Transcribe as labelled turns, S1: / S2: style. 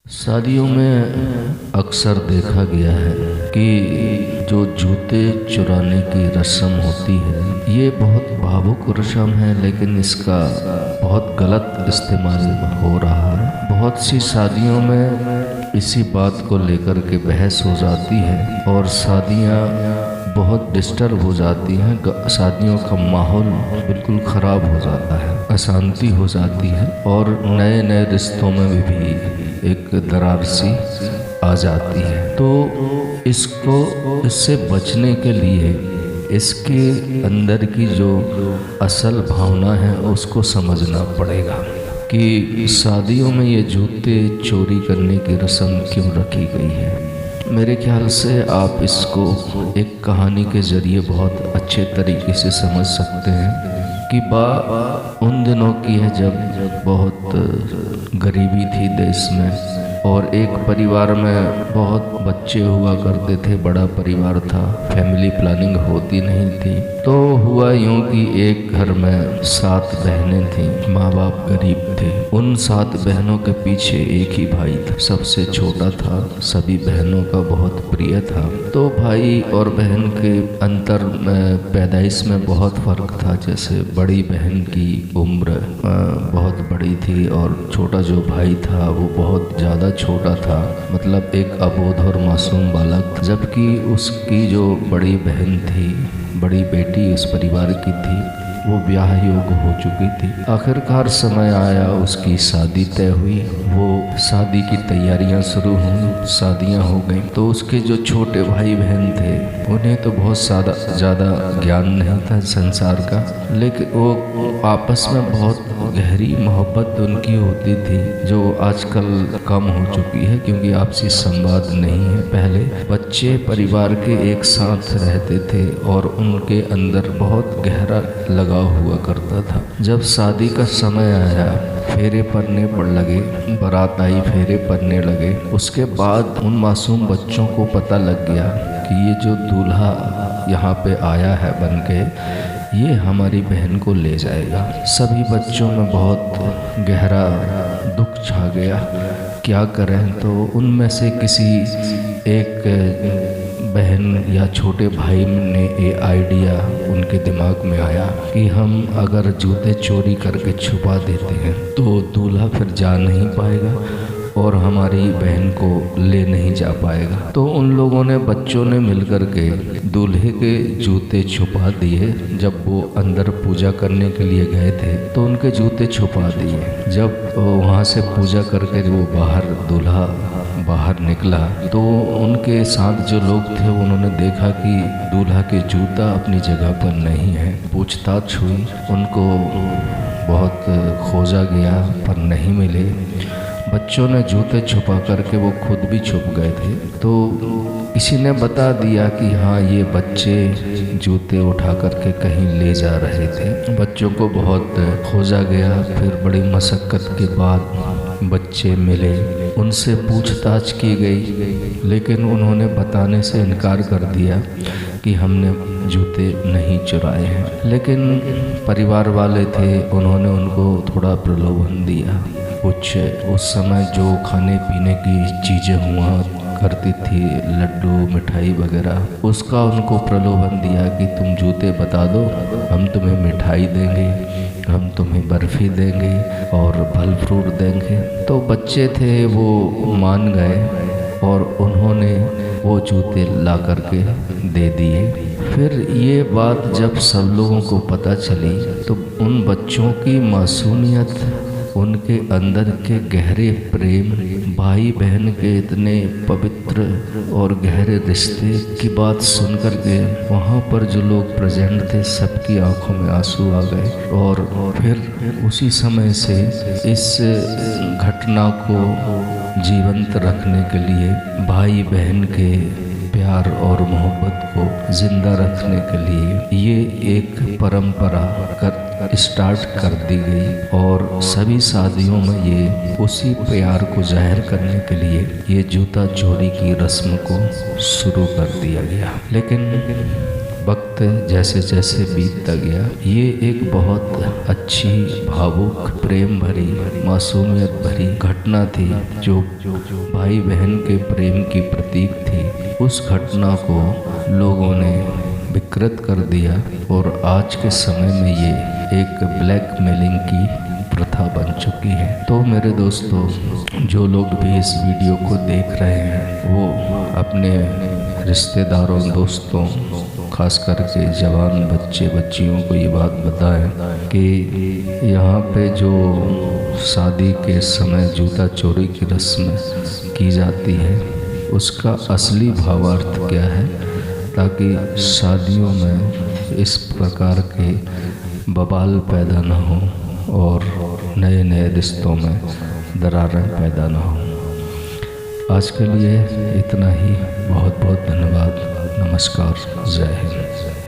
S1: शादियों में अक्सर देखा गया है कि जो जूते चुराने की रस्म होती है ये बहुत भावुक रस्म है, लेकिन इसका बहुत गलत इस्तेमाल हो रहा है। बहुत सी शादियों में इसी बात को लेकर के बहस हो जाती है और शादियां बहुत डिस्टर्ब हो जाती हैं। शादियों का माहौल बिल्कुल ख़राब हो जाता है, अशांति हो जाती है और नए नए रिश्तों में भी एक दरार सी आ जाती है। तो इससे बचने के लिए इसके अंदर की जो असल भावना है उसको समझना पड़ेगा कि शादियों में ये जूते चोरी करने की रस्म क्यों रखी गई है। मेरे ख्याल से आप इसको एक कहानी के ज़रिए बहुत अच्छे तरीके से समझ सकते हैं कि बात उन दिनों की है जब बहुत गरीबी थी देश में और एक परिवार में बहुत बच्चे हुआ करते थे। बड़ा परिवार था, फैमिली प्लानिंग होती नहीं थी। तो हुआ यूं कि एक घर में 7 बहनें थीं, माँ बाप गरीब थे। उन 7 बहनों के पीछे एक ही भाई था, सबसे छोटा था, सभी बहनों का बहुत प्रिय था। तो भाई और बहन के अंतर में पैदाइश में बहुत फ़र्क था। जैसे बड़ी बहन की उम्र बहुत बड़ी थी और छोटा जो भाई था वो बहुत ज़्यादा छोटा था, मतलब एक अबोध और मासूम बालक। जबकि उसकी जो बड़ी बहन थी, बड़ी बेटी उस परिवार की थी, वो ब्याह योग्य हो चुकी थी। आखिरकार समय आया, उसकी शादी तय हुई। वो शादी की तैयारियां शुरू हुई, शादियां हो गई। तो उसके जो छोटे भाई बहन थे उन्हें तो बहुत ज़्यादा ज्ञान नहीं था संसार का, लेकिन वो आपस में बहुत गहरी मोहब्बत उनकी होती थी, जो आजकल कम हो चुकी है क्योंकि आपसी संवाद नहीं है। पहले बच्चे परिवार के एक साथ रहते थे और उनके अंदर बहुत गहरा लगाव हुआ करता था। जब शादी का समय आया, फेरे पड़ने पर लगे, बारात आई, फेरे पड़ने लगे। उसके बाद उन मासूम बच्चों को पता लग गया कि ये जो दूल्हा यहाँ पे आया है बनके, ये हमारी बहन को ले जाएगा। सभी बच्चों में बहुत गहरा दुख छा गया। क्या करें? तो उनमें से किसी एक बहन या छोटे भाई ने ये आइडिया उनके दिमाग में आया कि हम अगर जूते चोरी करके छुपा देते हैं तो दूल्हा फिर जा नहीं पाएगा और हमारी बहन को ले नहीं जा पाएगा। तो उन लोगों ने, बच्चों ने मिलकर के दूल्हे के जूते छुपा दिए। जब वो अंदर पूजा करने के लिए गए थे तो उनके जूते छुपा दिए। जब वहाँ से पूजा करके वो दूल्हा बाहर निकला तो उनके साथ जो लोग थे उन्होंने देखा कि दूल्हा के जूता अपनी जगह पर नहीं है। पूछताछ हुई, उनको बहुत खोजा गया पर नहीं मिले। बच्चों ने जूते छुपा करके वो खुद भी छुप गए थे। तो किसी ने बता दिया कि हाँ, ये बच्चे जूते उठा करके कहीं ले जा रहे थे। बच्चों को बहुत खोजा गया, फिर बड़ी मशक्क़त के बाद बच्चे मिले। उनसे पूछताछ की गई, लेकिन उन्होंने बताने से इनकार कर दिया कि हमने जूते नहीं चुराए हैं। लेकिन परिवार वाले थे, उन्होंने उनको थोड़ा प्रलोभन दिया। कुछ उस समय जो खाने पीने की चीज़ें हुआ करती थी, लड्डू, मिठाई वगैरह, उसका उनको प्रलोभन दिया कि तुम जूते बता दो, हम तुम्हें मिठाई देंगे, हम तुम्हें बर्फ़ी देंगे और फल फ्रूट देंगे। तो बच्चे थे वो मान गए और उन्होंने वो जूते ला करके दे दिए। फिर ये बात जब सब लोगों को पता चली तो उन बच्चों की मासूमियत, उनके अंदर के गहरे प्रेम, भाई बहन के इतने पवित्र और गहरे रिश्ते की बात सुनकर के वहाँ पर जो लोग प्रेजेंट थे सबकी आंखों में आंसू आ गए। और फिर उसी समय से इस घटना को जीवंत रखने के लिए, भाई बहन के प्यार और मोहब्बत को जिंदा रखने के लिए ये एक परंपरा स्टार्ट कर दी गई और सभी शादियों में ये उसी प्यार को जाहिर करने के लिए ये जूता चोरी की रस्म को शुरू कर दिया गया। लेकिन वक्त जैसे जैसे बीतता गया, ये एक बहुत अच्छी, भावुक, प्रेम भरी, मासूमियत भरी घटना थी जो भाई बहन के प्रेम की प्रतीक थी। उस घटना को लोगों ने विकृत कर दिया और आज के समय में ये एक ब्लैकमेलिंग की प्रथा बन चुकी है। तो मेरे दोस्तों, जो लोग भी इस वीडियो को देख रहे हैं वो अपने रिश्तेदारों, दोस्तों, खास करके जवान बच्चे बच्चियों को ये बात बताएं कि यहाँ पे जो शादी के समय जूता चोरी की रस्म की जाती है उसका असली भावार्थ क्या है, ताकि शादियों में इस प्रकार के बवाल पैदा न हो और नए नए रिश्तों में दरारें पैदा न हो। आज के लिए इतना ही। बहुत बहुत धन्यवाद। नमस्कार। जय हिंद।